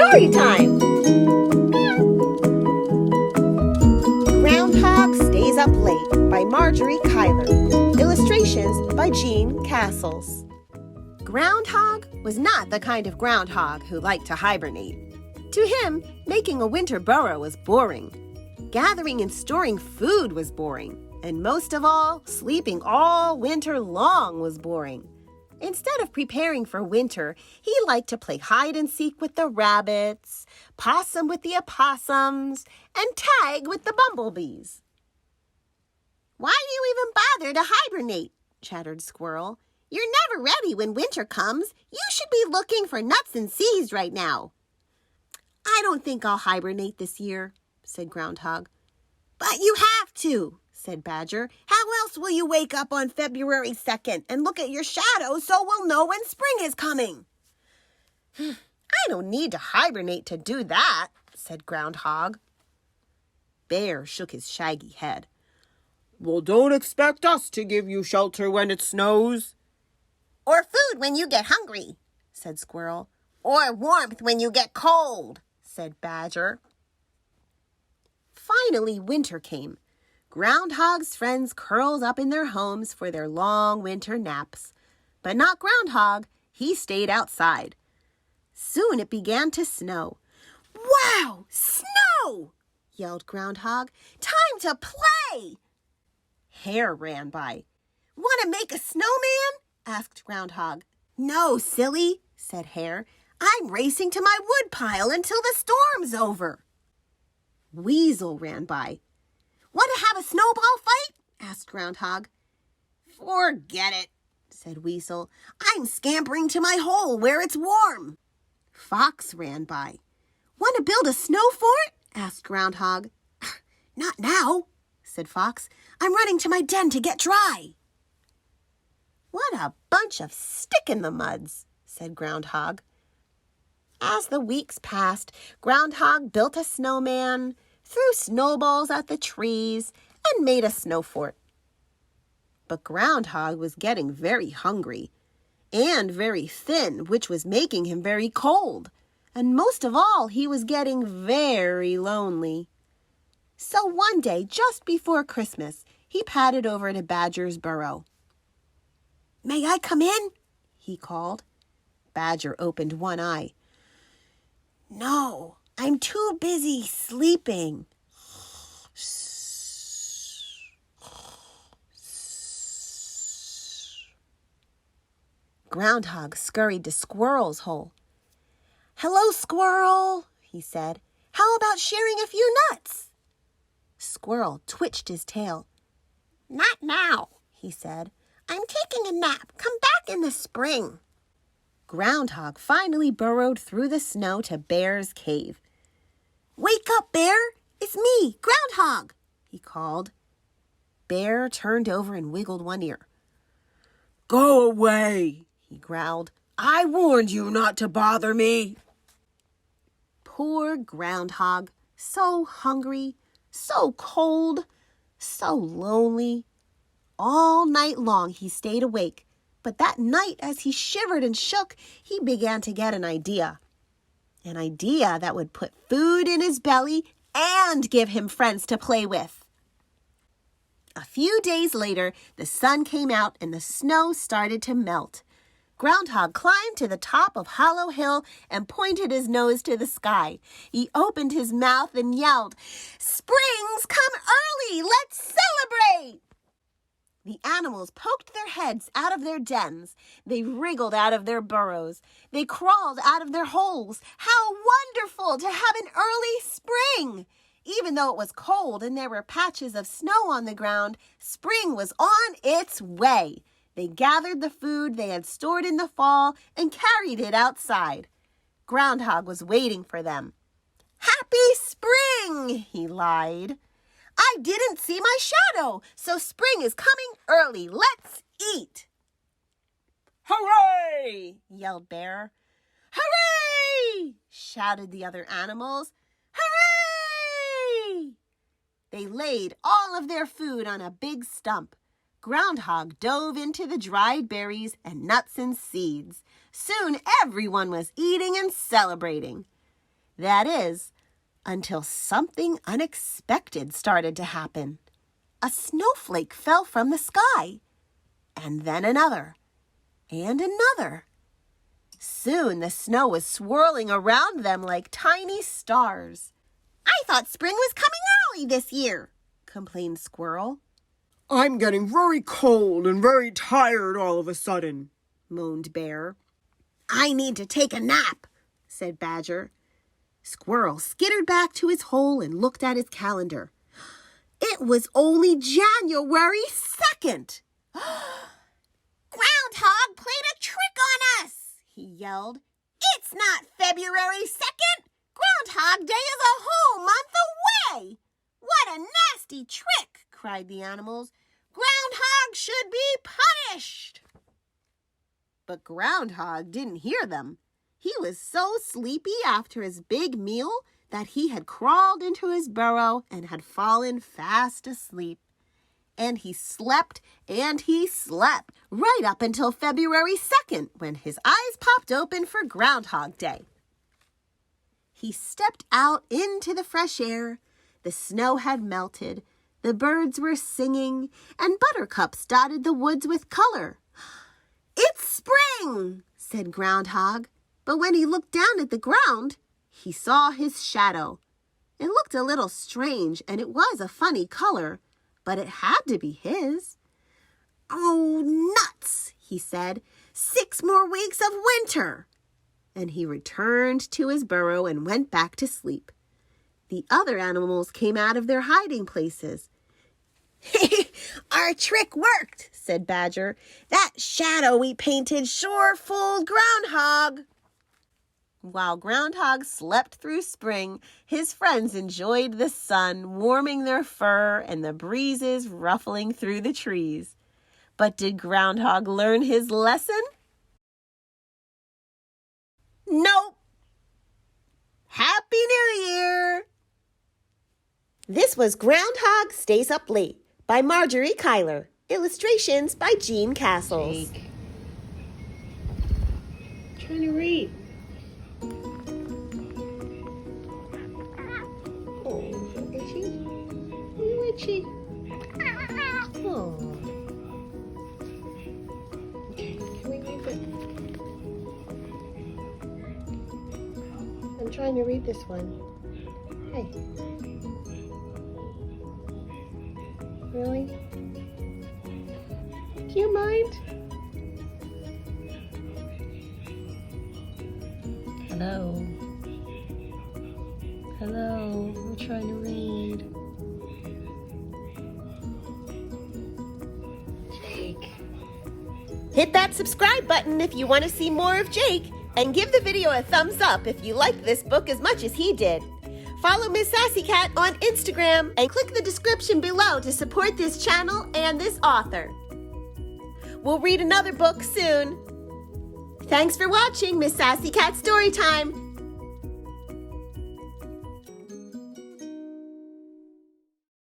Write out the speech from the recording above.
story time! Groundhog Stays Up Late by Margery Cuyler. Illustrations by Jean Cassels. Groundhog was not the kind of groundhog who liked to hibernate. To him, making a winter burrow was boring. Gathering and storing food was boring. And most of all, sleeping all winter long was boring. Instead of preparing for winter, he liked to play hide and seek with the rabbits, possum with the opossums, and tag with the bumblebees. "Why do you even bother to hibernate?" chattered Squirrel. "You're never ready when winter comes. You should be looking for nuts and seeds right now." "I don't think I'll hibernate this year," said Groundhog. "But you have to," said Badger. "How else will you wake up on February 2nd and look at your shadow so we'll know when spring is coming?" "I don't need to hibernate to do that," said Groundhog. Bear shook his shaggy head. "Well, don't expect us to give you shelter when it snows." "Or food when you get hungry," said Squirrel. "Or warmth when you get cold," said Badger. Finally, winter came. Groundhog's friends curled up in their homes for their long winter naps. But not Groundhog. He stayed outside. Soon it began to snow. "Wow! Snow!" yelled Groundhog. "Time to play!" Hare ran by. "Want to make a snowman?" asked Groundhog. "No, silly," said Hare. "I'm racing to my woodpile until the storm's over." Weasel ran by. "Want to have a snowball fight?" asked Groundhog. "Forget it," said Weasel. "I'm scampering to my hole where it's warm." Fox ran by. "Want to build a snow fort?" asked Groundhog. "Not now," said Fox. "I'm running to my den to get dry." "What a bunch of stick-in-the-muds," said Groundhog. As the weeks passed, Groundhog built a snowman, threw snowballs at the trees, and made a snow fort. But Groundhog was getting very hungry and very thin, which was making him very cold. And most of all, he was getting very lonely. So one day, just before Christmas, he padded over to Badger's burrow. "May I come in?" he called. Badger opened one eye. "No, I'm too busy sleeping." Groundhog scurried to Squirrel's hole. "Hello, Squirrel," he said. "How about sharing a few nuts?" Squirrel twitched his tail. "Not now," he said. "I'm taking a nap. Come back in the spring." Groundhog finally burrowed through the snow to Bear's cave. "Wake up, Bear! It's me, Groundhog!" he called. Bear turned over and wiggled one ear. "Go away!" he growled. "I warned you not to bother me." Poor Groundhog, so hungry, so cold, so lonely. All night long he stayed awake, but that night as he shivered and shook, he began to get an idea. An idea that would put food in his belly and give him friends to play with. A few days later, the sun came out and the snow started to melt. Groundhog climbed to the top of Hollow Hill and pointed his nose to the sky. He opened his mouth and yelled, "Spring's come early! Let's celebrate!" The animals poked their heads out of their dens. They wriggled out of their burrows. They crawled out of their holes. How wonderful to have an early spring! Even though it was cold and there were patches of snow on the ground, spring was on its way. They gathered the food they had stored in the fall and carried it outside. Groundhog was waiting for them. "Happy spring!" he lied. "I didn't see my shadow, so spring is coming early. Let's eat." "Hooray!" yelled Bear. "Hooray!" shouted the other animals. "Hooray!" They laid all of their food on a big stump. Groundhog dove into the dried berries and nuts and seeds. Soon everyone was eating and celebrating. That is, until something unexpected started to happen. A snowflake fell from the sky, and then another, and another. Soon the snow was swirling around them like tiny stars. "I thought spring was coming early this year," complained Squirrel. "I'm getting very cold and very tired all of a sudden," moaned Bear. "I need to take a nap," said Badger. Squirrel skittered back to his hole and looked at his calendar. It was only January 2nd. "Groundhog played a trick on us," he yelled. "It's not February 2nd. Groundhog Day is a whole month away." "What a nasty trick," cried the animals. "Groundhog should be punished." But Groundhog didn't hear them. He was so sleepy after his big meal that he had crawled into his burrow and had fallen fast asleep. And he slept and he slept right up until February 2nd, when his eyes popped open for Groundhog Day. He stepped out into the fresh air. The snow had melted. The birds were singing, and buttercups dotted the woods with color. "It's spring," said Groundhog. But when he looked down at the ground, he saw his shadow. It looked a little strange, and it was a funny color, but it had to be his. "Oh, nuts," he said. "6 more weeks of winter." And he returned to his burrow and went back to sleep. The other animals came out of their hiding places. "Our trick worked," said Badger. "That shadow we painted sure fooled Groundhog." While Groundhog slept through spring, his friends enjoyed the sun warming their fur and the breezes ruffling through the trees. But did Groundhog learn his lesson? Nope. Happy New Year! This was Groundhog Stays Up Late by Margery Cuyler. Illustrations by Jean Cassels. Jake. I'm trying to read. Oh, itchy. Oh, itchy. Oh. Okay, can we read it? I'm trying to read this one. Hey. Really? Do you mind? Hello. Hello. I'm trying to read. Jake. Hit that subscribe button if you want to see more of Jake, and give the video a thumbs up if you like this book as much as he did. Follow Miss Sassy Cat on Instagram and click the description below to support this channel and this author. We'll read another book soon. Thanks for watching Miss Sassy Cat's Storytime.